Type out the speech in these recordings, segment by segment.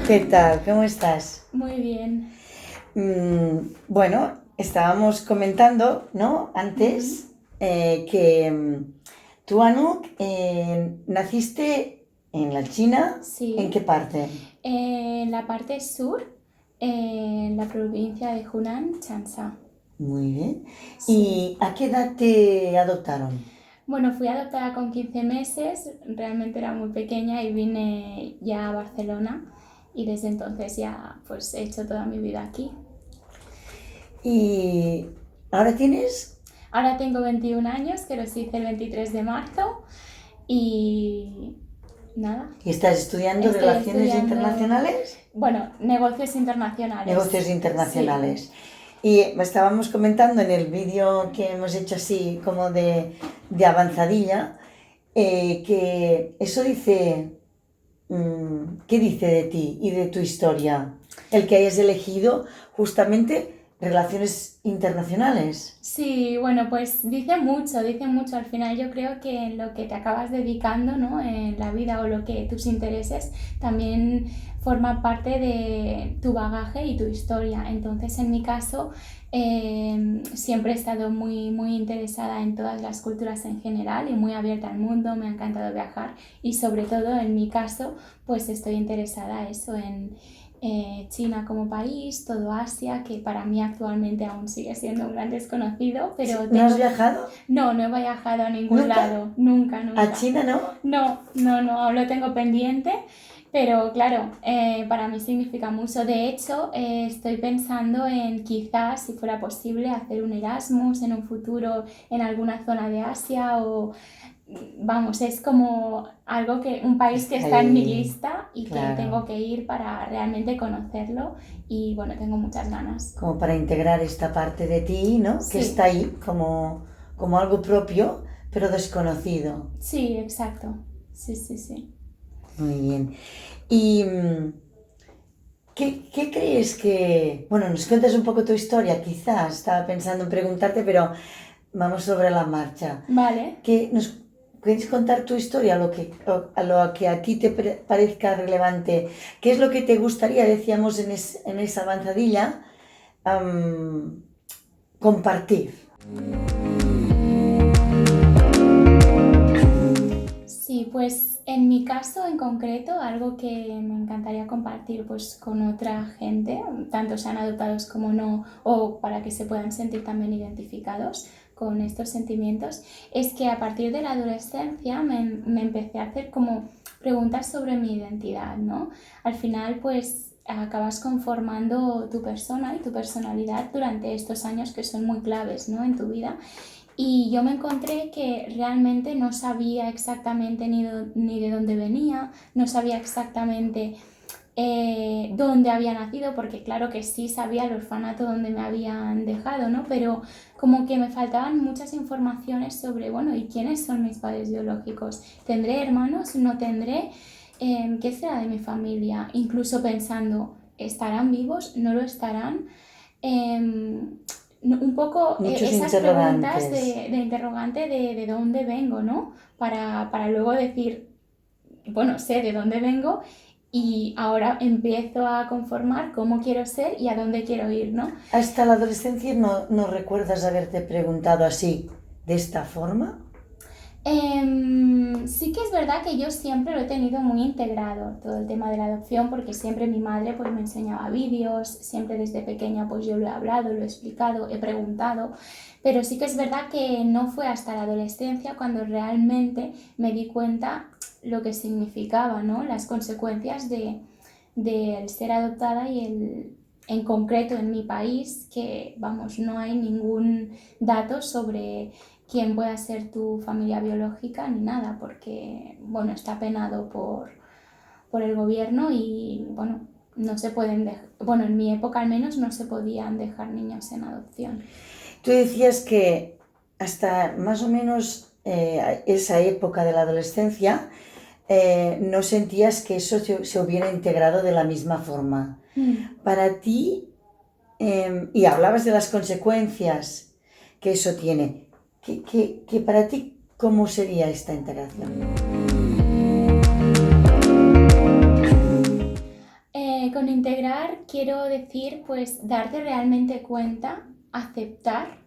¿Qué tal? ¿Cómo estás? Muy bien. Bueno, estábamos comentando, ¿no? Ujú. Antes que tú, Anouk, naciste en la China. ¿En Sí. qué parte? En la parte sur, en la provincia de Hunan, Changsha. Muy bien. Sí. ¿Y a qué edad te adoptaron? Bueno, fui adoptada con 15 meses, realmente era muy pequeña y vine ya a Barcelona y desde entonces ya pues he hecho toda mi vida aquí. ¿Y ahora tienes? Ahora tengo 21 años, que los hice el 23 de marzo y nada, ¿Y estás estudiando estoy relaciones estudiando, internacionales? bueno, negocios internacionales. Negocios Sí. internacionales. Y estábamos comentando en el vídeo que hemos hecho así como de avanzadilla, que eso dice, ¿qué dice de ti y de tu historia? El que hayas elegido justamente relaciones internacionales. Sí, bueno, pues dice mucho, dice mucho. Al final yo creo que en lo que te acabas dedicando, ¿no? En la vida o lo que tus intereses también forma parte de tu bagaje y tu historia. Entonces, en mi caso, siempre he estado muy interesada en todas las culturas en general y muy abierta al mundo, me ha encantado viajar y sobre todo en mi caso, pues estoy interesada eso en China como país, todo Asia, que para mí actualmente aún sigue siendo un gran desconocido, pero ¿No has tengo... viajado? No he viajado a ningún ¿Nunca? lado, nunca, ¿A nunca. China no? No, aún lo tengo pendiente, pero claro, para mí significa mucho. De hecho, estoy pensando en quizás, si fuera posible, hacer un Erasmus en un futuro en alguna zona de Asia o vamos, es como algo que, un país que Está está en mi ahí, lista y que tengo claro. que ir para realmente conocerlo y bueno, tengo muchas ganas. Como para integrar esta parte de ti, ¿no? Que está Sí, ahí como algo propio, pero desconocido. sí, exacto. Sí. Muy bien. ¿Y qué crees que... Bueno, nos cuentas un poco tu historia, quizás. Estaba pensando en preguntarte, pero vamos sobre la marcha. Vale. ¿Qué nos quieres contar tu historia, a lo que a ti te parezca relevante? ¿Qué es lo que te gustaría, decíamos en esa avanzadilla, am, compartir? Sí, pues en mi caso en concreto, algo que me encantaría compartir pues con otra gente, tanto sean adoptados como no, o para que se puedan sentir también identificados con estos sentimientos, es que a partir de la adolescencia me empecé a hacer como preguntas sobre mi identidad, ¿no? Al final pues acabas conformando tu persona y tu personalidad durante estos años que son muy claves, ¿no? En tu vida y yo me encontré que realmente no sabía exactamente ni de dónde venía, no sabía exactamente dónde había nacido, porque claro que sí sabía el orfanato donde me habían dejado, ¿no? Pero como que me faltaban muchas informaciones sobre, bueno, ¿y quiénes son mis padres biológicos? ¿Tendré hermanos? ¿No tendré? ¿Qué será de mi familia? Incluso pensando, ¿estarán vivos? ¿No lo estarán? Un poco Muchos esas preguntas interrogantes. de interrogante de dónde vengo, ¿no? Para luego decir, bueno, sé de dónde vengo y ahora empiezo a conformar cómo quiero ser y a dónde quiero ir, ¿no? Hasta la adolescencia no recuerdas haberte preguntado así, de esta forma. Sí que es verdad que yo siempre lo he tenido muy integrado, todo el tema de la adopción, porque siempre mi madre pues me enseñaba vídeos, siempre desde pequeña pues yo lo he hablado, lo he explicado, he preguntado, pero sí que es verdad que no fue hasta la adolescencia cuando realmente me di cuenta lo que significaba, ¿no? Las consecuencias de ser adoptada y en concreto en mi país, que vamos, no hay ningún dato sobre quién pueda ser tu familia biológica ni nada, porque bueno, está penado por el gobierno y bueno, no se pueden dejar, bueno, en mi época al menos no se podían dejar niños en adopción. Tú decías que hasta más o menos esa época de la adolescencia no sentías que eso se hubiera integrado de la misma forma. Para ti, y hablabas de las consecuencias que eso tiene, que para ti, ¿cómo sería esta integración? aceptar, quiero decir, pues darte realmente cuenta, aceptar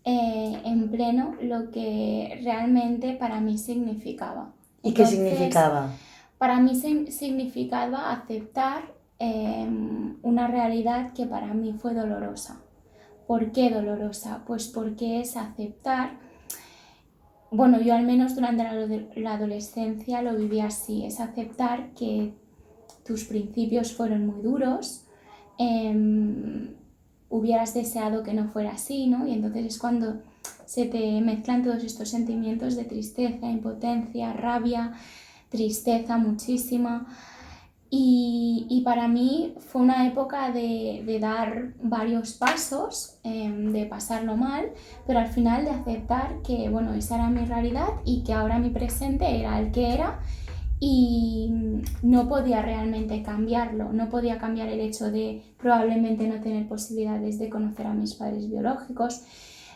en pleno lo que realmente para mí significaba. ¿Y qué significaba? Para mí significaba aceptar una realidad que para mí fue dolorosa. ¿Por qué dolorosa? Pues porque es aceptar, bueno, yo al menos durante la adolescencia lo viví así, es aceptar que tus principios fueron muy duros, hubieras deseado que no fuera así, ¿no? Y entonces es cuando se te mezclan todos estos sentimientos de tristeza, impotencia, rabia, tristeza muchísima. Y para mí fue una época de dar varios pasos, de pasarlo mal, pero al final de aceptar que, bueno, esa era mi realidad y que ahora mi presente era el que era y no podía realmente cambiarlo, no podía cambiar el hecho de probablemente no tener posibilidades de conocer a mis padres biológicos.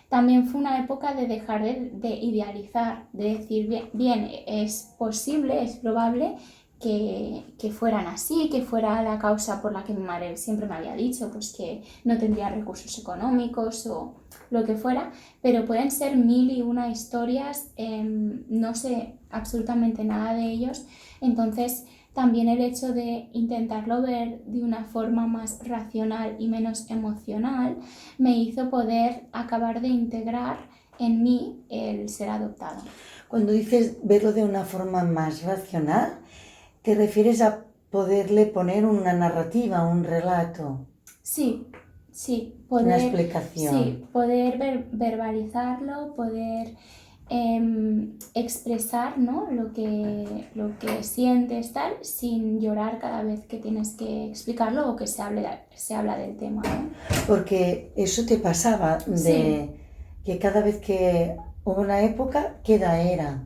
También fue una época de dejar de idealizar, de decir, bien, es posible, es probable que fueran así, que fuera la causa por la que mi madre siempre me había dicho, pues que no tendría recursos económicos o lo que fuera, pero pueden ser 1001 historias, no sé absolutamente nada de ellos, entonces también el hecho de intentarlo ver de una forma más racional y menos emocional me hizo poder acabar de integrar en mí el ser adoptada. Cuando dices verlo de una forma más racional, ¿te refieres a poderle poner una narrativa, un relato? Sí, una explicación. Sí, poder verbalizarlo, poder expresar, ¿no? lo que sientes tal, sin llorar cada vez que tienes que explicarlo o que se habla del tema, ¿no? Porque eso te pasaba de que cada vez que hubo una época, ¿qué edad era?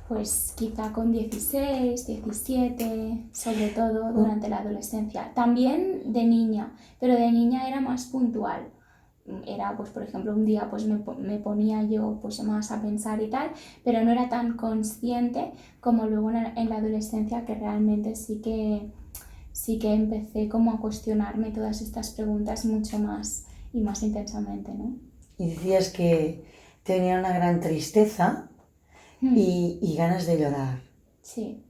Pues quizá con 16, 17, sobre todo durante la adolescencia. También de niña, pero de niña era más puntual. Era, pues por ejemplo, un día pues me ponía yo pues más a pensar y tal, pero no era tan consciente como luego en la adolescencia, que realmente sí que empecé como a cuestionarme todas estas preguntas mucho más y más intensamente, ¿no? Y decías que tenía una gran tristeza y ganas de llorar. Sí.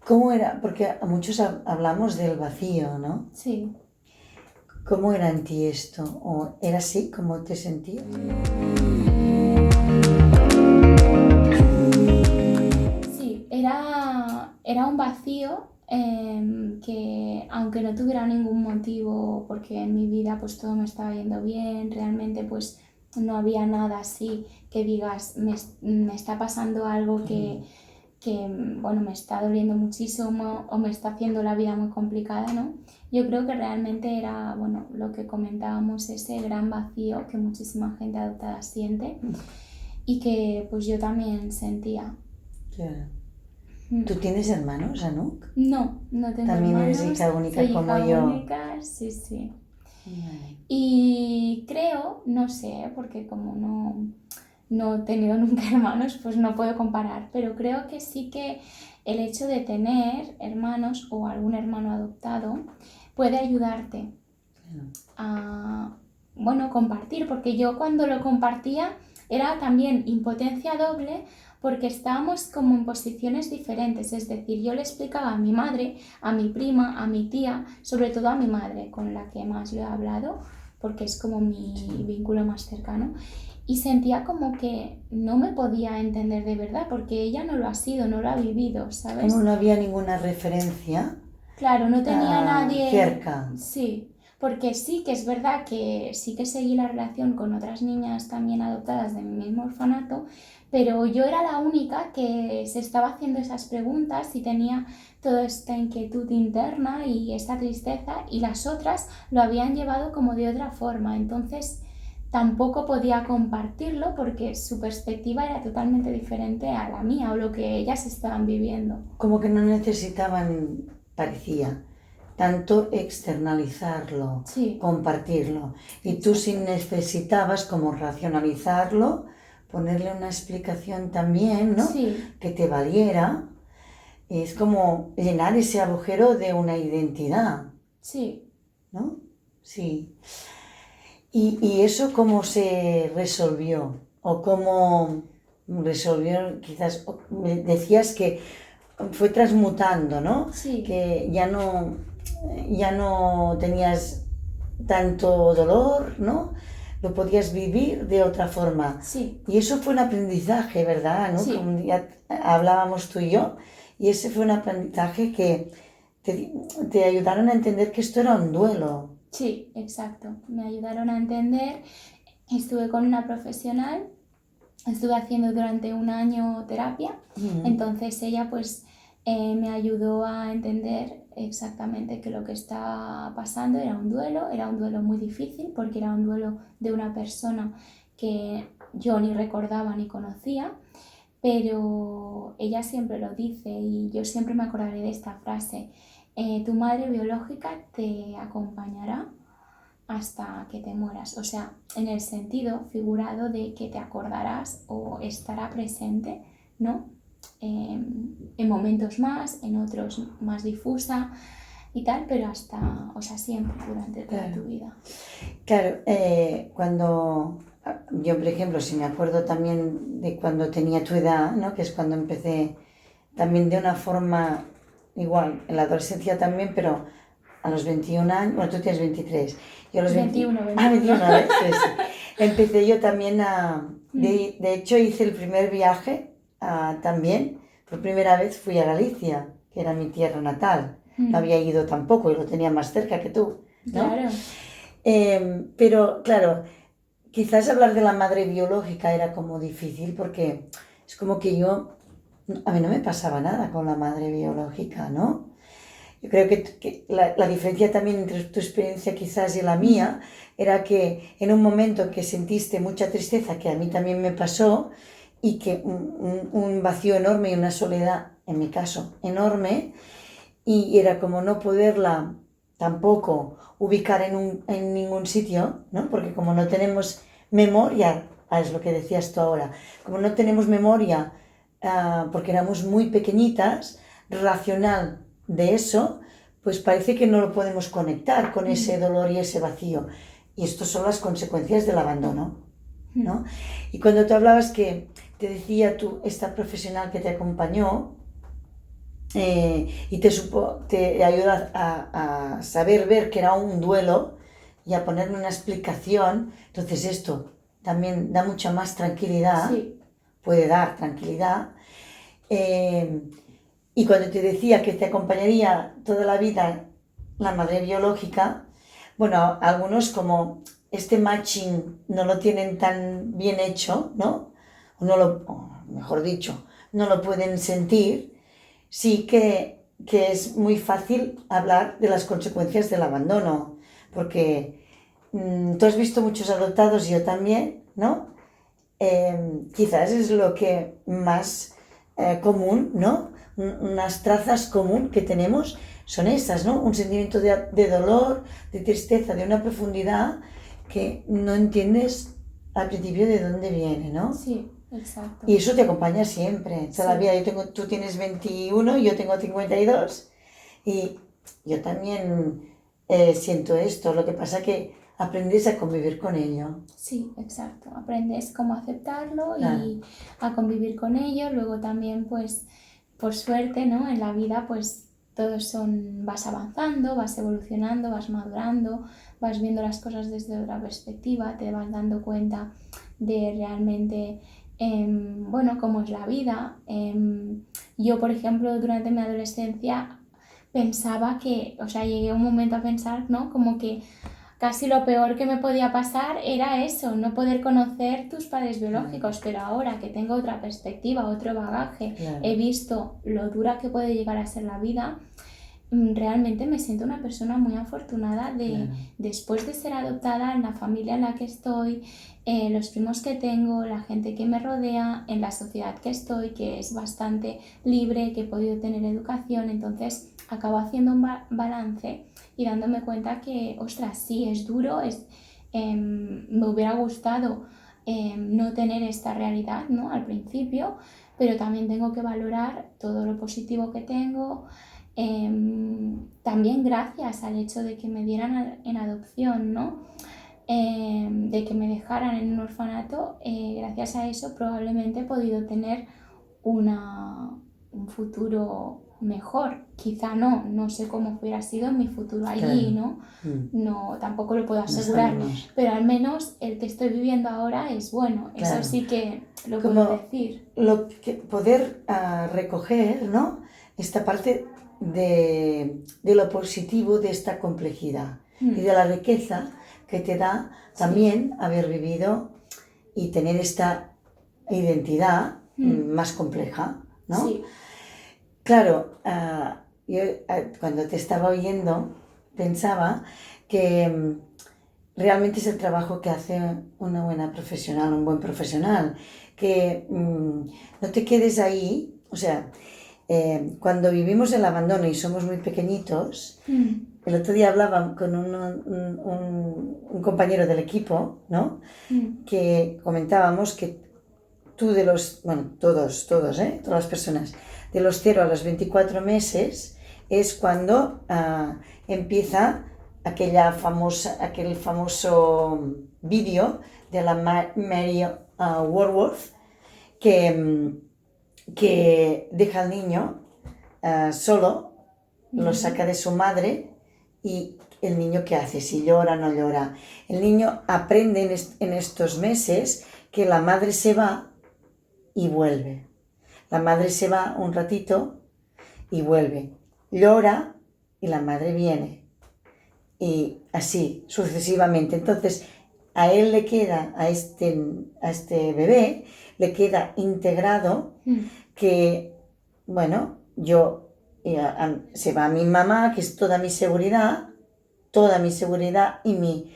¿Cómo era? Porque a muchos hablamos del vacío, ¿no? Sí. ¿Cómo era en ti esto? ¿O era así como te sentías? Sí, era un vacío que, aunque no tuviera ningún motivo, porque en mi vida pues todo me estaba yendo bien, realmente pues no había nada así que digas me está pasando algo que bueno, me está doliendo muchísimo o me está haciendo la vida muy complicada, ¿no? Yo creo que realmente era, bueno, lo que comentábamos, ese gran vacío que muchísima gente adoptada siente y que pues yo también sentía. Claro. ¿Tú tienes hermanos, Anouk? No tengo También hermanos. eres hija única soy como hija yo. única, sí. Y creo, no sé, porque como no he tenido nunca hermanos, pues no puedo comparar, pero creo que sí que el hecho de tener hermanos o algún hermano adoptado puede ayudarte a, bueno, compartir, porque yo cuando lo compartía era también impotencia doble, porque estábamos como en posiciones diferentes, es decir, yo le explicaba a mi madre, a mi prima, a mi tía, sobre todo a mi madre, con la que más lo he hablado, porque es como mi vínculo más cercano, y sentía como que no me podía entender de verdad, porque ella no lo ha sido, no lo ha vivido, ¿sabes? Como no había ninguna referencia. Claro, no tenía nadie cerca. Sí, porque sí que es verdad que sí que seguí la relación con otras niñas también adoptadas de mi mismo orfanato, pero yo era la única que se estaba haciendo esas preguntas y tenía toda esta inquietud interna y esta tristeza, y las otras lo habían llevado como de otra forma, entonces tampoco podía compartirlo porque su perspectiva era totalmente diferente a la mía o lo que ellas estaban viviendo. Como que no necesitaban, parecía, tanto externalizarlo, compartirlo. Y tú sí necesitabas como racionalizarlo, ponerle una explicación también, ¿no? Que te valiera. es como llenar ese agujero de una identidad, Sí. ¿no? Sí. ¿Y eso cómo se resolvió? ¿O cómo resolvió, quizás, me decías que fue transmutando, ¿no? Sí, Que ya no tenías tanto dolor, ¿no? Lo podías vivir de otra forma. sí, Y eso fue un aprendizaje, ¿verdad? ¿No? Que sí, un día hablábamos tú y yo, y ese fue un aprendizaje que te, te ayudaron a entender que esto era un duelo. sí, exacto. Me ayudaron a entender. Estuve con una profesional, estuve haciendo durante un año terapia, Mm, entonces ella pues me ayudó a entender exactamente que lo que estaba pasando era un duelo muy difícil porque era un duelo de una persona que yo ni recordaba ni conocía, pero ella siempre lo dice y yo siempre me acordaré de esta frase: tu madre biológica te acompañará hasta que te mueras, o sea, en el sentido figurado de que te acordarás o estará presente, ¿no? En momentos más, en otros más difusa y tal, pero hasta, o sea, siempre durante toda tu claro. vida. Claro, cuando yo, por ejemplo, si me acuerdo también de cuando tenía tu edad, ¿no? Que es cuando empecé también de una forma igual, en la adolescencia también, pero a los 21 años, bueno, tú tienes 23, yo a los 20, 21, ah, 21. 21, ¿ves? Sí, sí. Empecé yo también Mm, de hecho hice el primer viaje también, por primera vez fui a Galicia, que era mi tierra natal, no mm, había ido tampoco y lo tenía más cerca que tú, ¿no? claro, Pero claro, quizás hablar de la madre biológica era como difícil porque es como que a mí no me pasaba nada con la madre biológica, ¿no? Yo creo que la diferencia también entre tu experiencia quizás y la mm, mía era que en un momento que sentiste mucha tristeza, que a mí también me pasó, y que un vacío enorme y una soledad, en mi caso, enorme, y era como no poderla tampoco ubicar en ningún sitio, ¿no? Porque como no tenemos memoria, es lo que decías tú ahora, como no tenemos memoria, porque éramos muy pequeñitas, racional de eso, pues parece que no lo podemos conectar con ese mm, dolor y ese vacío. Y estas son las consecuencias del abandono, mm, ¿no? Y cuando tú hablabas que te decía tú, esta profesional que te acompañó, y te ayuda a saber ver que era un duelo y a ponerle una explicación. Entonces esto también da mucha más tranquilidad, sí, puede dar tranquilidad. Eh, y cuando te decía que te acompañaría toda la vida la madre biológica, bueno, algunos como este matching no lo tienen tan bien hecho, ¿no? O mejor dicho, no lo pueden sentir, sí que es muy fácil hablar de las consecuencias del abandono, porque tú has visto muchos adoptados, yo también, ¿no? Quizás es lo que más común, ¿no? Unas trazas común que tenemos son esas, ¿no? Un sentimiento de dolor, de tristeza, de una profundidad que no entiendes al principio de dónde viene, ¿no? sí, exacto, Y eso te acompaña siempre, toda la sí. vida. Tú tienes 21, yo tengo 52 y yo también siento esto. Lo que pasa que aprendes a convivir con ello. Sí, exacto. Aprendes cómo aceptarlo Claro, y a convivir con ello. Luego también, pues, por suerte, ¿no? En la vida, pues, vas avanzando, vas evolucionando, vas madurando, vas viendo las cosas desde otra perspectiva, te vas dando cuenta de realmente, bueno, cómo es la vida. Yo, por ejemplo, durante mi adolescencia pensaba que, o sea, llegué a un momento a pensar, ¿no? Como que casi lo peor que me podía pasar era eso, no poder conocer tus padres claro, biológicos, pero ahora que tengo otra perspectiva, otro bagaje, he claro, visto lo dura que puede llegar a ser la vida, realmente me siento una persona muy afortunada de, claro, después de ser adoptada, en la familia en la que estoy, los primos que tengo, la gente que me rodea, en la sociedad que estoy, que es bastante libre, que he podido tener educación, entonces acabo haciendo un balance y dándome cuenta que, ostras, sí, es duro, me hubiera gustado no tener esta realidad, ¿no? Al principio, pero también tengo que valorar todo lo positivo que tengo. También gracias al hecho de que me dieran en adopción, ¿no? De que me dejaran en un orfanato, gracias a eso probablemente he podido tener un futuro mejor. Quizá no sé cómo hubiera sido mi futuro allí, Claro. ¿no? No, tampoco lo puedo No asegurar, sabemos. pero al menos el que estoy viviendo ahora es bueno, Claro. eso sí que lo Como puedo decir. poder recoger, ¿no? Esta parte de lo positivo de esta complejidad y de la riqueza que te da también haber vivido y tener esta identidad más compleja, ¿no? Sí. Claro, yo cuando te estaba oyendo pensaba que realmente es el trabajo que hace una buena profesional, un buen profesional, que no te quedes ahí, o sea, cuando vivimos el abandono y somos muy pequeñitos, el otro día hablaba con un compañero del equipo, ¿no? Que comentábamos que tú todas las personas, de los 0 a los 24 meses es cuando empieza aquel famoso vídeo de la Mary Woodworth que deja al niño solo, lo saca de su madre y el niño ¿qué hace? Si llora o no llora. El niño aprende en estos meses que la madre se va y vuelve. La madre se va un ratito y vuelve. Llora y la madre viene. Y así sucesivamente. Entonces, a él le queda, a este bebé, le queda integrado que, bueno, se va a mi mamá, que es toda mi seguridad y mi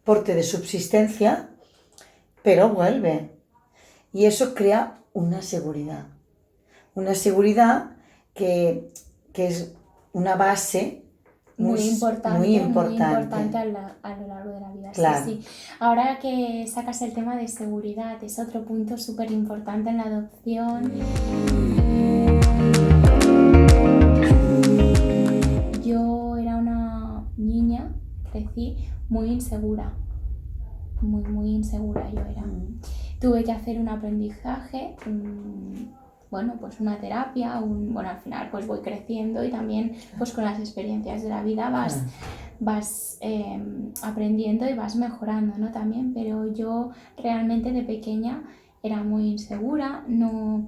porte de subsistencia, pero vuelve. Y eso crea una seguridad que es una base muy importante a lo largo de la vida. Claro. Sí. Ahora que sacas el tema de seguridad, es otro punto súper importante en la adopción. Yo era una niña, crecí muy insegura, muy insegura yo era. Tuve que hacer un aprendizaje, pues una terapia, al final pues voy creciendo y también pues con las experiencias de la vida vas aprendiendo y vas mejorando, ¿no? También, pero yo realmente de pequeña era muy insegura, no...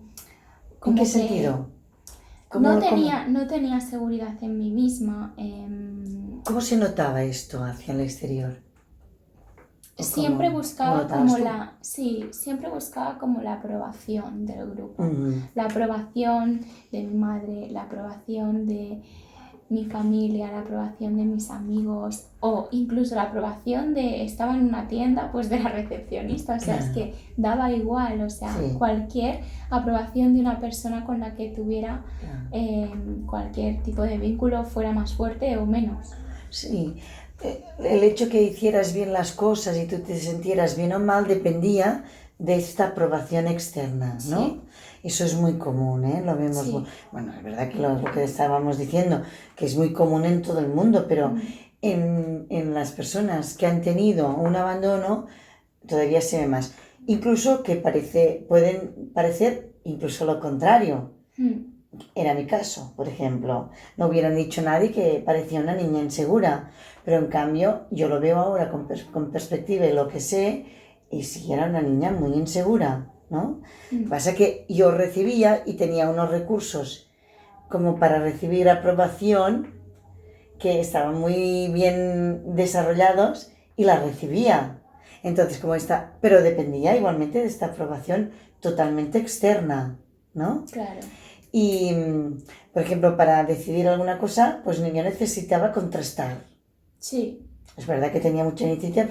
¿En qué sentido? No tenía seguridad en mí misma. ¿Cómo se notaba esto hacia el exterior? Siempre buscaba como la aprobación del grupo, la aprobación de mi madre, la aprobación de mi familia, la aprobación de mis amigos o incluso la aprobación estaba en una tienda, pues de la recepcionista, o sea, es que daba igual, o sea, cualquier aprobación de una persona con la que tuviera cualquier tipo de vínculo, fuera más fuerte o menos. Sí. El hecho que hicieras bien las cosas y tú te sintieras bien o mal dependía de esta aprobación externa, ¿no? Sí. Eso es muy común, ¿eh? Lo vemos. Sí. Bueno, es verdad que lo que estábamos diciendo, que es muy común en todo el mundo, pero en las personas que han tenido un abandono todavía se ve más. Incluso que pueden parecer incluso lo contrario. Era mi caso, por ejemplo. No hubieran dicho nadie que parecía una niña insegura, pero en cambio yo lo veo ahora con perspectiva y lo que sé, y sí era una niña muy insegura, ¿no? Pasa que yo recibía y tenía unos recursos como para recibir aprobación que estaban muy bien desarrollados y la recibía. Entonces, pero dependía igualmente de esta aprobación totalmente externa, ¿no? Claro. Y, por ejemplo, para decidir alguna cosa, pues yo necesitaba contrastar. Sí. Es verdad que tenía mucha iniciativa,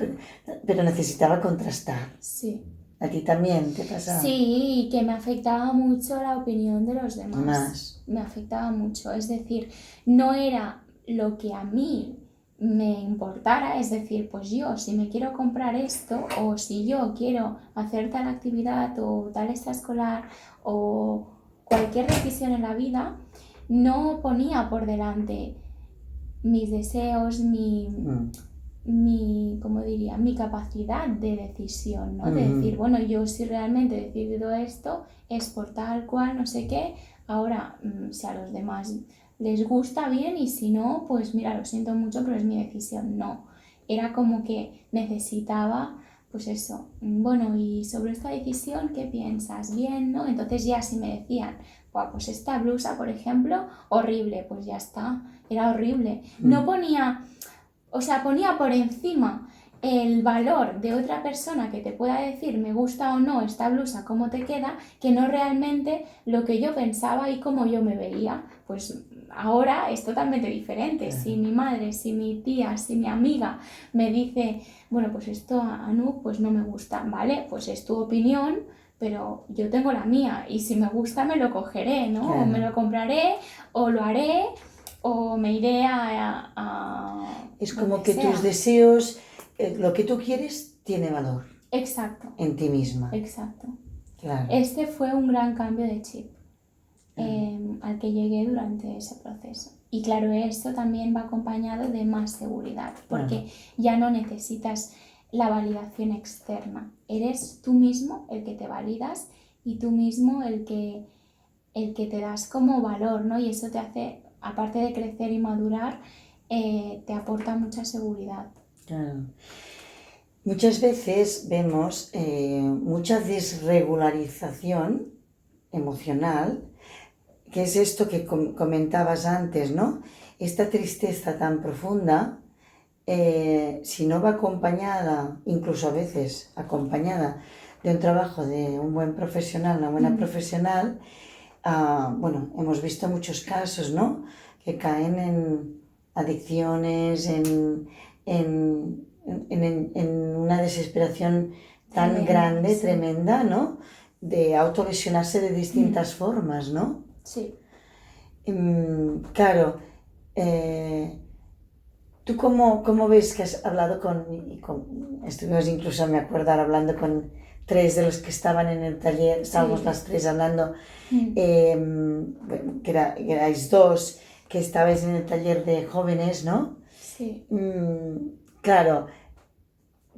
pero necesitaba contrastar. Sí. ¿A ti también te pasaba? Sí, que me afectaba mucho la opinión de los demás. Me afectaba mucho. Es decir, no era lo que a mí me importara, es decir, pues yo si me quiero comprar esto o si yo quiero hacer tal actividad o tal extraescolar o cualquier decisión en la vida, no ponía por delante mis deseos, ¿cómo diría? Mi capacidad de decisión, ¿no? De decir, bueno, yo si realmente he decidido esto es por tal cual, no sé qué, ahora si a los demás les gusta bien y si no, pues mira, lo siento mucho, pero es mi decisión. No, era como que necesitaba, pues eso, bueno, y sobre esta decisión, ¿qué piensas? Bien, ¿no? Entonces ya si me decían, pues esta blusa, por ejemplo, horrible, pues ya está, era horrible. No ponía, o sea, ponía por encima el valor de otra persona que te pueda decir me gusta o no esta blusa, cómo te queda, que no realmente lo que yo pensaba y cómo yo me veía. Pues ahora es totalmente diferente. Si mi madre, si mi tía, si mi amiga me dice, bueno, pues esto a Anu pues no me gusta, ¿vale? Pues es tu opinión, pero yo tengo la mía y si me gusta me lo cogeré, ¿no? O me lo compraré o lo haré o me iré Es como donde que tus sea. deseos, lo que tú quieres, tiene valor Exacto, en ti misma. exacto. Claro. Este fue un gran cambio de chip al que llegué durante ese proceso. Y claro, esto también va acompañado de más seguridad, porque ya no necesitas la validación externa. Eres tú mismo el que te validas y tú mismo el que te das como valor, ¿no? Y eso te hace, aparte de crecer y madurar, te aporta mucha seguridad. Claro. Muchas veces vemos mucha desregularización emocional, que es esto que comentabas antes, ¿no? Esta tristeza tan profunda, si no va acompañada, incluso a veces acompañada de un trabajo de un buen profesional, una buena profesional, bueno, hemos visto muchos casos, ¿no? Que caen en adicciones, en una desesperación tan grande, sí. tremenda, ¿no? De autolesionarse de distintas formas, ¿no? Sí. Claro, ¿tú cómo ves que has hablado estuvimos incluso, me acuerdo, ahora hablando con 3 de los que estaban en el taller, estábamos las 3 hablando, que erais 2 que estabais en el taller de jóvenes, ¿no? Sí. Claro,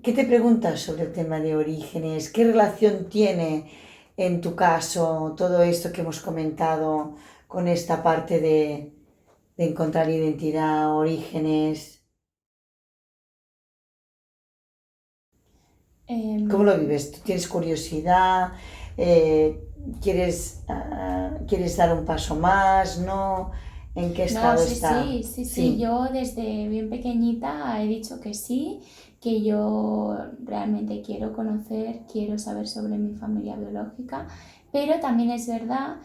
¿qué te preguntas sobre el tema de orígenes? ¿Qué relación tiene en tu caso todo esto que hemos comentado con esta parte de encontrar identidad, orígenes? ¿Cómo lo vives? ¿Tú tienes curiosidad? ¿Quieres dar un paso más? ¿No? ¿En qué estado está? Sí. Yo desde bien pequeñita he dicho que sí, que yo realmente quiero conocer, quiero saber sobre mi familia biológica, pero también es verdad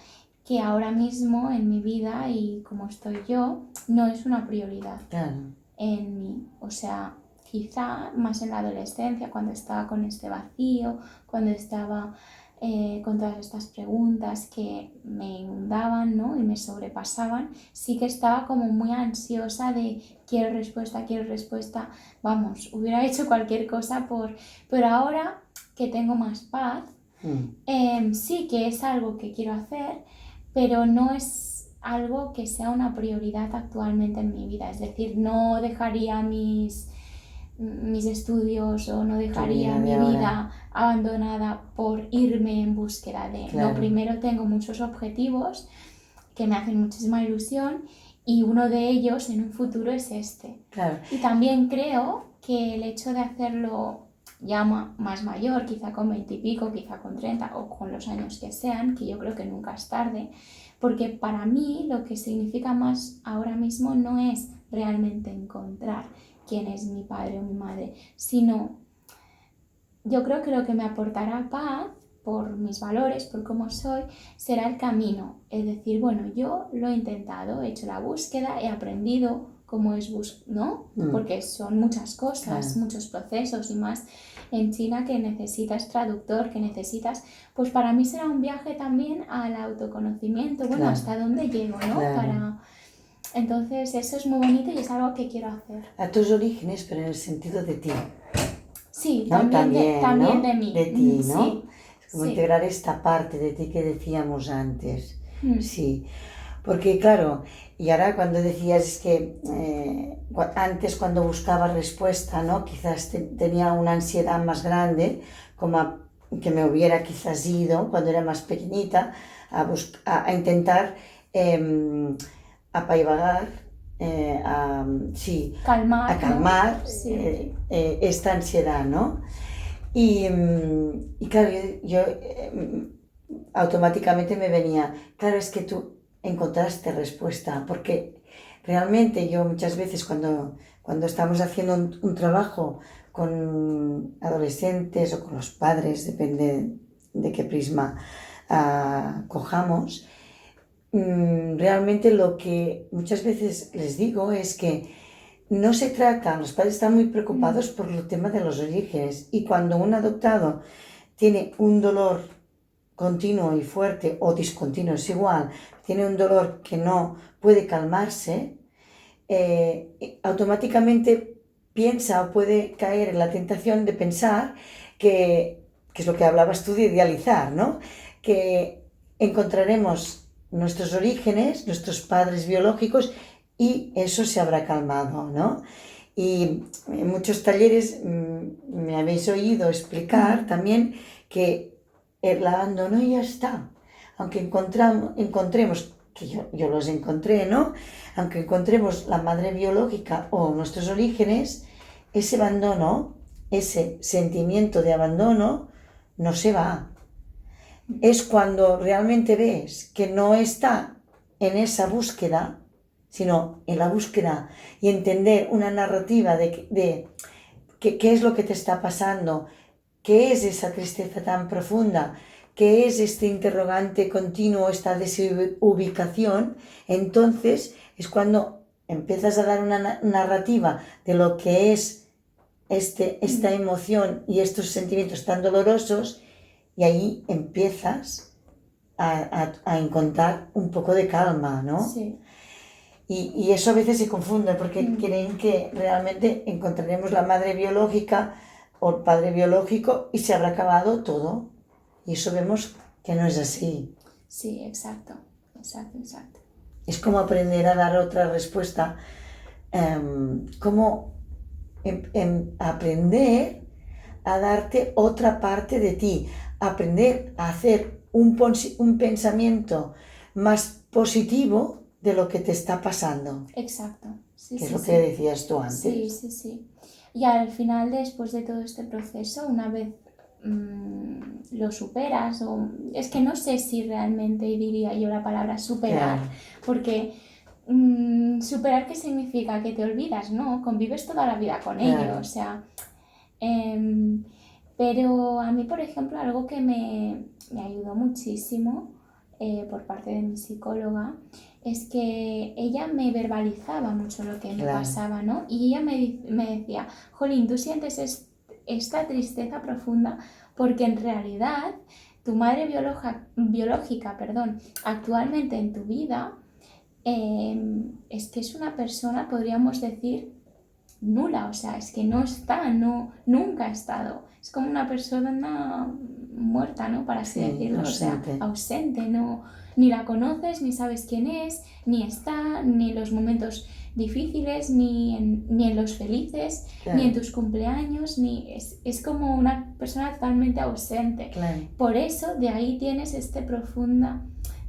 que ahora mismo en mi vida y como estoy yo, no es una prioridad Claro. en mí. O sea, quizá más en la adolescencia, cuando estaba con este vacío, cuando estaba con todas estas preguntas que me inundaban, ¿no? Y me sobrepasaban, sí que estaba como muy ansiosa de quiero respuesta, vamos, hubiera hecho cualquier cosa pero ahora que tengo más paz, sí que es algo que quiero hacer, pero no es algo que sea una prioridad actualmente en mi vida. Es decir, no dejaría mis estudios o no dejaría mi vida abandonada por irme en búsqueda de... Claro. No, primero tengo muchos objetivos que me hacen muchísima ilusión y uno de ellos en un futuro es este. Claro. Y también creo que el hecho de hacerlo ya más mayor, quizá con 20 y pico, quizá con 30 o con los años que sean, que yo creo que nunca es tarde, porque para mí lo que significa más ahora mismo no es realmente encontrar quién es mi padre o mi madre, sino yo creo que lo que me aportará paz por mis valores, por cómo soy, será el camino. Es decir, bueno, yo lo he intentado, he hecho la búsqueda, he aprendido cómo es ¿no? Porque son muchas cosas, muchos procesos y más en China que necesitas traductor, que necesitas... Pues para mí será un viaje también al autoconocimiento, bueno, hasta dónde llego, ¿no? Entonces eso es muy bonito y es algo que quiero hacer. A tus orígenes, pero en el sentido de ti, Sí, ¿no? también ¿no? de mí. De ti, ¿no? Sí, Es como sí. integrar esta parte de ti que decíamos antes. Mm, Sí, porque claro, y ahora cuando decías que antes cuando buscaba respuesta, ¿no? Quizás tenía una ansiedad más grande, como que me hubiera quizás ido cuando era más pequeñita a intentar apaivagar, sí, a Calmar, ¿no? calmar Sí. esta ansiedad, ¿no? Y claro, automáticamente me venía, claro, es que tú encontraste respuesta, porque realmente yo muchas veces cuando estamos haciendo un trabajo con adolescentes o con los padres, depende de qué prisma cojamos, realmente lo que muchas veces les digo es que no se trata, los padres están muy preocupados Mm, por el tema de los orígenes y cuando un adoptado tiene un dolor continuo y fuerte o discontinuo, es igual, tiene un dolor que no puede calmarse, automáticamente piensa o puede caer en la tentación de pensar que es lo que hablabas tú de idealizar, ¿no? Que encontraremos nuestros orígenes, nuestros padres biológicos y eso se habrá calmado, ¿no? Y en muchos talleres me habéis oído explicar mm, también que el abandono ya está. Aunque encontremos, que yo los encontré, ¿no? Aunque encontremos la madre biológica o nuestros orígenes, ese abandono, ese sentimiento de abandono, no se va. Es cuando realmente ves que no está en esa búsqueda, sino en la búsqueda y entender una narrativa de qué es lo que te está pasando, qué es esa tristeza tan profunda, qué es este interrogante continuo, esta desubicación, entonces es cuando empiezas a dar una narrativa de lo que es esta mm. emoción y estos sentimientos tan dolorosos y ahí empiezas a encontrar un poco de calma, ¿no? Sí. Y eso a veces se confunde porque Mm. creen que realmente encontraremos la madre biológica o el padre biológico y se habrá acabado todo. Y eso vemos que no es así. Sí, exacto, exacto, exacto. Es como aprender a dar otra respuesta, como aprender a darte otra parte de ti, aprender a hacer un pensamiento más positivo de lo que te está pasando, Exacto, sí, que es sí, lo que sí. decías tú Sí, antes. sí, sí. Y al final, después de todo este proceso, una vez lo superas, o es que no sé si realmente diría yo la palabra superar, Claro, porque superar, ¿qué significa? Que te olvidas, ¿no? Convives toda la vida con ello, o claro, sea, em, pero a mí, por ejemplo, algo que me ayudó muchísimo por parte de mi psicóloga es que ella me verbalizaba mucho lo que me claro, pasaba, ¿no? Y ella me decía, Jolín, tú sientes esta tristeza profunda porque en realidad tu madre biológica, perdón, actualmente en tu vida es que es una persona, podríamos decir, nula, o sea, es que no está, no, nunca ha estado. Es como una persona muerta, ¿no? Para así sí, decirlo, o sea, ausente, ausente, no, ni la conoces, ni sabes quién es, ni está, ni en los momentos difíciles, ni en los felices, ni en claro, tus cumpleaños, es como una persona totalmente ausente. claro, Por eso, de ahí tienes esta profunda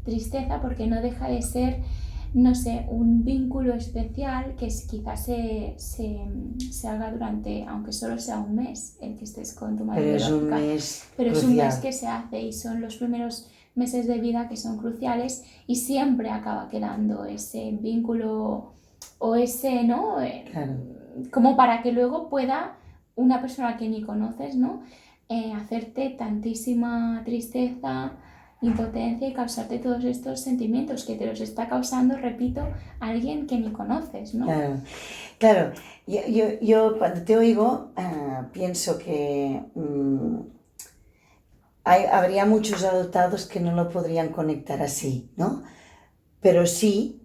tristeza, porque no deja de ser no sé, un vínculo especial que quizás se haga durante, aunque solo sea un mes, el que estés con tu madre pero es un biológica, mes pero es un mes crucial, que se hace y son los primeros meses de vida que son cruciales y siempre acaba quedando ese vínculo o ese, ¿no? claro. Como para que luego pueda una persona que ni conoces, ¿no? Hacerte tantísima tristeza, impotencia y causarte todos estos sentimientos que te los está causando, repito, alguien que ni conoces, ¿no? Claro, claro. Yo cuando te oigo pienso que habría muchos adoptados que no lo podrían conectar así, ¿no? Pero sí,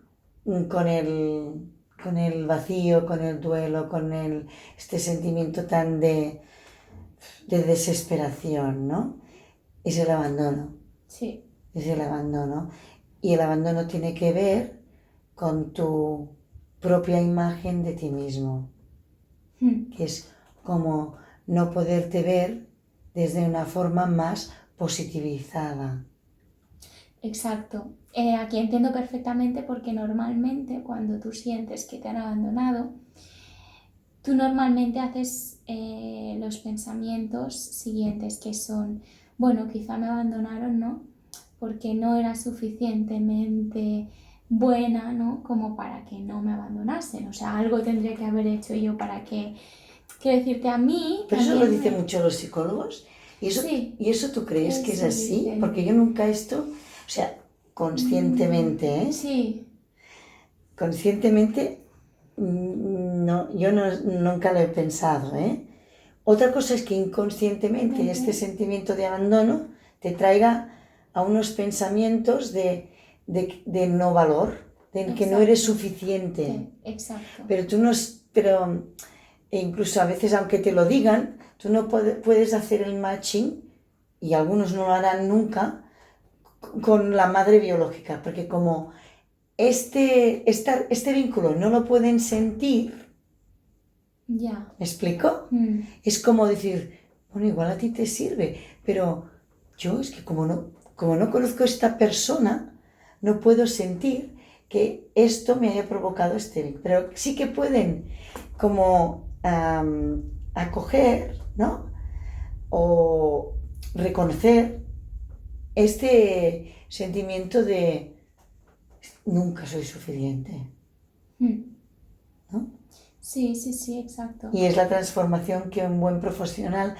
con el vacío, con el duelo, con este sentimiento tan de desesperación, ¿no? Es el abandono, Sí. es el abandono. Y el abandono tiene que ver con tu propia imagen de ti mismo, que es como no poderte ver desde una forma más positivizada. Exacto. Aquí entiendo perfectamente porque normalmente cuando tú sientes que te han abandonado, tú normalmente haces los pensamientos siguientes que son, bueno, quizá me abandonaron, ¿no? Porque no era suficientemente buena, ¿no? Como para que no me abandonasen. O sea, algo tendría que haber hecho yo para que... Quiero decirte, a mí Pero eso lo también dicen mucho los psicólogos. Sí, ¿Y eso tú crees que es eso así? dicen. Porque yo nunca esto, o sea, conscientemente, ¿eh? Sí, Conscientemente, no, yo nunca lo he pensado, ¿eh? Otra cosa es que inconscientemente este sentimiento de abandono te traiga a unos pensamientos de no valor, de que no eres Exacto. suficiente. sí, exacto. Pero tú no, pero incluso a veces aunque te lo digan, tú no puedes hacer el matching, y algunos no lo harán nunca, con la madre biológica, porque como este vínculo no lo pueden sentir, Ya. ¿me explico? Mm, Es como decir, bueno, igual a ti te sirve, pero yo es que como no conozco a esta persona, no puedo sentir que esto me haya provocado este. Pero sí que pueden como acoger, ¿no? O reconocer este sentimiento de nunca soy suficiente, mm. ¿no? Sí, sí, sí, exacto. Y es la transformación que un buen profesional,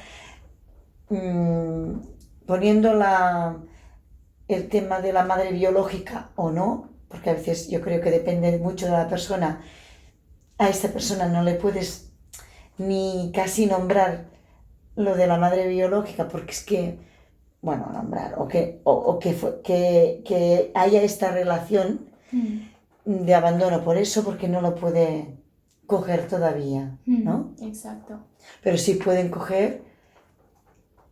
poniendo el tema de la madre biológica o no, porque a veces yo creo que depende mucho de la persona, a esta persona no le puedes ni casi nombrar lo de la madre biológica, porque es que, bueno, nombrar, que haya esta relación Mm, de abandono por eso, porque no lo puede coger todavía, ¿no? exacto. Pero sí pueden coger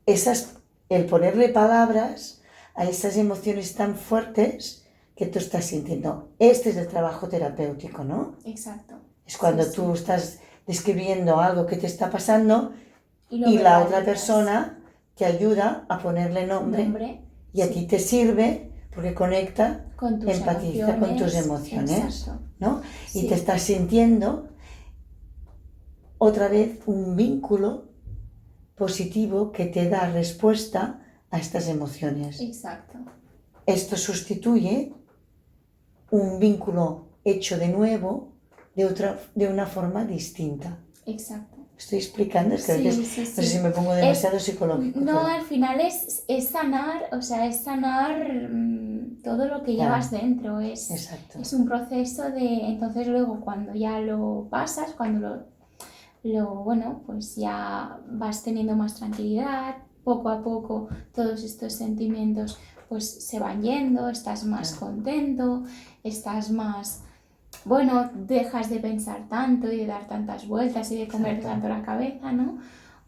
el ponerle palabras a esas emociones tan fuertes que tú estás sintiendo. Este es el trabajo terapéutico, ¿no? Exacto. Es cuando Sí, tú sí. estás describiendo algo que te está pasando lo y la otra verbalizas. persona te ayuda a ponerle nombre y a sí. ti te sirve porque conecta, Con tus empatiza con tus emociones, Exacto. ¿no? Y Sí. te estás sintiendo otra vez un vínculo positivo que te da respuesta a estas emociones. Exacto. Esto sustituye un vínculo hecho de nuevo de una forma distinta. Exacto. Estoy explicando, es que a veces Sí, sí, no sé sí. si me pongo demasiado psicológico. No, pero- al final es sanar, o sea, es sanar todo lo que llevas Claro. dentro. Exacto. Es un proceso de, entonces luego cuando ya lo pasas, cuando bueno, pues ya vas teniendo más tranquilidad, poco a poco todos estos sentimientos pues se van yendo, estás más Claro. contento, estás más, bueno, dejas de pensar tanto y de dar tantas vueltas y de comer Exacto. tanto la cabeza, ¿no?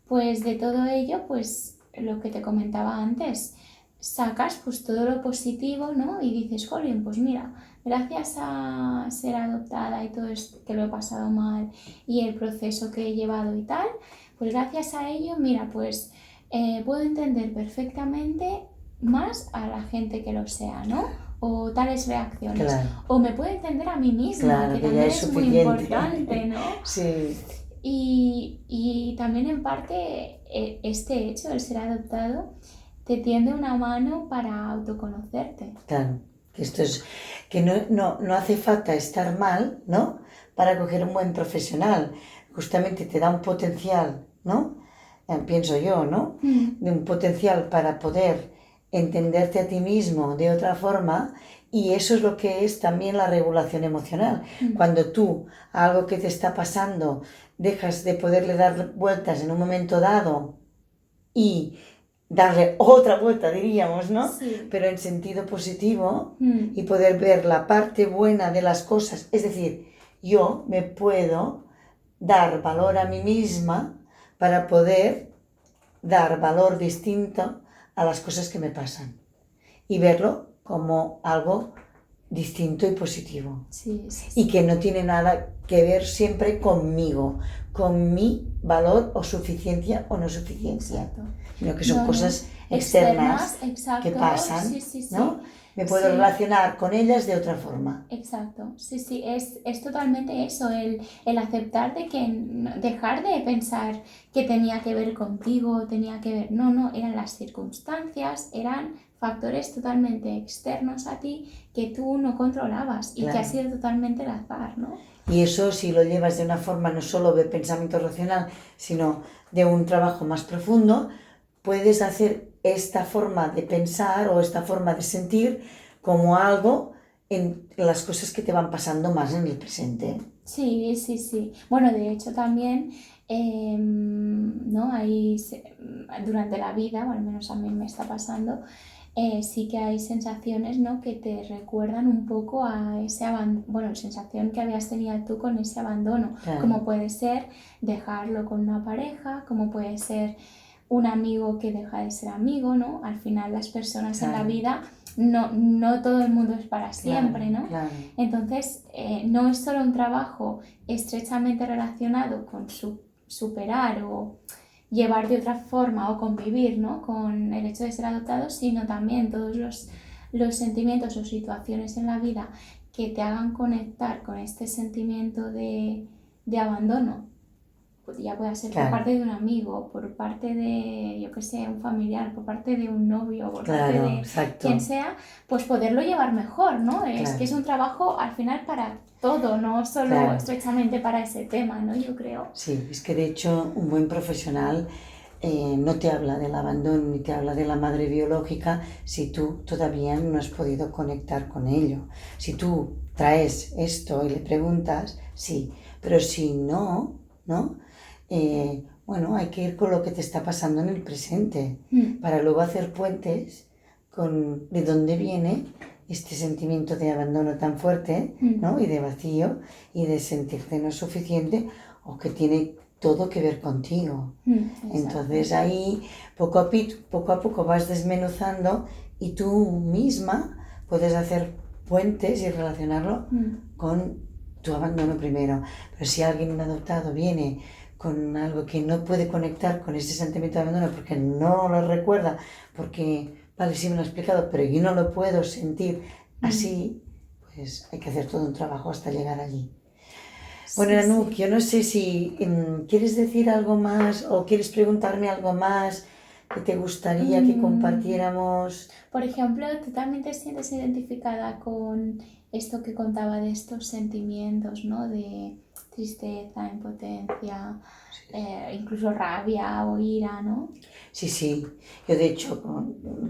Pues de todo ello, pues lo que te comentaba antes, sacas pues todo lo positivo, ¿no? Y dices, jolín, pues mira, gracias a ser adoptada y todo esto que lo he pasado mal y el proceso que he llevado y tal, pues gracias a ello, mira, pues puedo entender perfectamente más a la gente que lo sea, ¿no? O tales reacciones. Claro. O me puedo entender a mí misma, Claro, que que ya también es es muy suficiente. importante, ¿no? Sí, Y también en parte este hecho, el ser adoptado, te tiende una mano para autoconocerte. claro. Que esto es que no hace falta estar mal, ¿no? Para coger un buen profesional. Justamente te da un potencial, ¿no? Pienso yo, ¿no? De un potencial para poder entenderte a ti mismo de otra forma, y eso es lo que es también la regulación emocional. Cuando tú, a algo que te está pasando, dejas de poderle dar vueltas en un momento dado y darle otra vuelta, diríamos, ¿no? Sí. Pero en sentido positivo Mm, y poder ver la parte buena de las cosas. Es decir, yo me puedo dar valor a mí misma para poder dar valor distinto a las cosas que me pasan y verlo como algo distinto y positivo sí, sí, y sí. que no tiene nada que ver siempre conmigo, con mi valor o suficiencia o no suficiencia, Exacto. sino que son No, no. cosas externas Externas, que exacto. Sí, pasan, sí, sí. ¿no? Me puedo Sí, relacionar con ellas de otra forma. exacto. Sí, sí. Es totalmente eso, el aceptar de que dejar de pensar que tenía que ver contigo, tenía que ver. No, no, eran las circunstancias, eran factores totalmente externos a ti que tú no controlabas y que ha Claro. sido totalmente el azar, ¿no? Y eso, si lo llevas de una forma no solo de pensamiento racional, sino de un trabajo más profundo, puedes hacer esta forma de pensar o esta forma de sentir como algo en las cosas que te van pasando más en el presente. Sí, sí, sí. Bueno, de hecho también, ¿no? Durante la vida, o al menos a mí me está pasando, sí que hay sensaciones, ¿no? Que te recuerdan un poco a ese abandono, bueno, sensación que habías tenido tú con ese abandono, Claro, como puede ser dejarlo con una pareja, como puede ser un amigo que deja de ser amigo, ¿no? Al final las personas en la claro, vida, no todo el mundo es para siempre, claro, ¿no? claro, Entonces, no es solo un trabajo estrechamente relacionado con superar o llevar de otra forma o convivir, ¿no? Con el hecho de ser adoptado, sino también todos los sentimientos o situaciones en la vida que te hagan conectar con este sentimiento de abandono. Pues ya pueda ser por claro, parte de un amigo, por parte de, yo qué sé, un familiar, por parte de un novio, por parte claro, de quien exacto, sea, pues poderlo llevar mejor, ¿no? Es que claro, es un trabajo al final para todo, no solo claro. estrechamente para ese tema, ¿no? Yo creo. Sí, es que de hecho un buen profesional no te habla del abandono ni te habla de la madre biológica si tú todavía no has podido conectar con ello. Si tú traes esto y le preguntas, sí, pero si no, ¿no? Bueno, hay que ir con lo que te está pasando en el presente Mm, para luego hacer puentes con de dónde viene este sentimiento de abandono tan fuerte, ¿no? mm, Y de vacío y de sentirte no suficiente o que tiene todo que ver contigo. exacto. Entonces ahí poco a poco vas desmenuzando y tú misma puedes hacer puentes y relacionarlo con tu abandono primero. Pero si alguien adoptado viene con algo que no puede conectar con ese sentimiento de abandono porque no lo recuerda, porque, vale, sí me lo he explicado, pero yo no lo puedo sentir así, pues hay que hacer todo un trabajo hasta llegar allí. Bueno, Sí, Anouk, sí. yo no sé si quieres decir algo más o quieres preguntarme algo más que te gustaría que Mm, compartiéramos. por ejemplo, ¿tú también te sientes identificada con esto que contaba de estos sentimientos, ¿no? De tristeza, impotencia, incluso rabia o ira, ¿no? Sí, sí, yo de hecho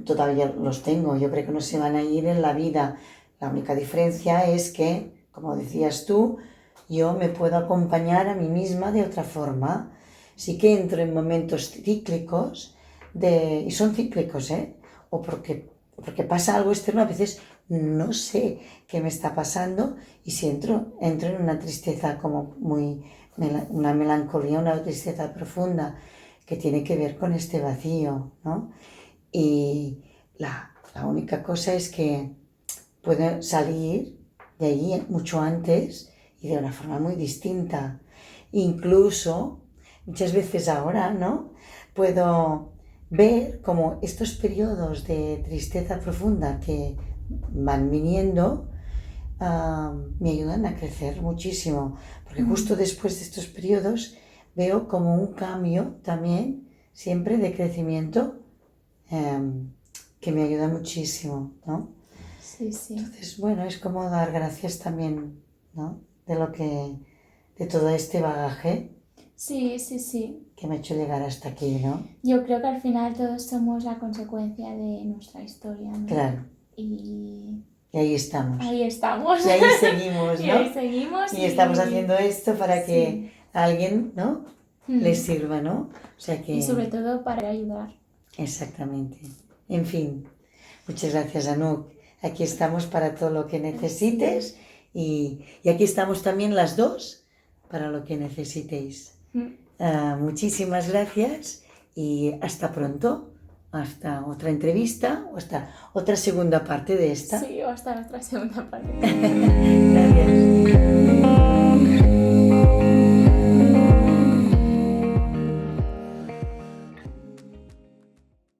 todavía los tengo, yo creo que no se van a ir en la vida. La única diferencia es que, como decías tú, yo me puedo acompañar a mí misma de otra forma. Sí que entro en momentos cíclicos, y son cíclicos, ¿eh? O porque pasa algo externo, a veces no sé qué me está pasando y si entro en una tristeza como una melancolía, una tristeza profunda que tiene que ver con este vacío, ¿no? Y la única cosa es que puedo salir de allí mucho antes y de una forma muy distinta. Incluso, muchas veces ahora, ¿no? Puedo ver como estos periodos de tristeza profunda que van viniendo me ayudan a crecer muchísimo, porque justo Mm, después de estos periodos veo como un cambio también, siempre de crecimiento, que me ayuda muchísimo, ¿no? sí, sí. Entonces, bueno, es como dar gracias también, ¿no? De todo este bagaje Sí, sí, sí. que me ha hecho llegar hasta aquí, ¿no? Yo creo que al final todos somos la consecuencia de nuestra historia, ¿no? Claro, Y y ahí estamos. ahí estamos. Y ahí seguimos, Y ahí ¿no? seguimos Y estamos y haciendo esto para que sí. a alguien, ¿no? Les Mm. sirva, ¿no? O sea Y que, sobre todo para ayudar. Exactamente. En fin, muchas gracias, Anouk. Aquí estamos para todo lo que necesites y aquí estamos también las dos para lo que necesitéis. Muchísimas gracias y hasta pronto, hasta otra entrevista o hasta otra segunda parte de esta. Sí, o hasta nuestra segunda parte. Gracias.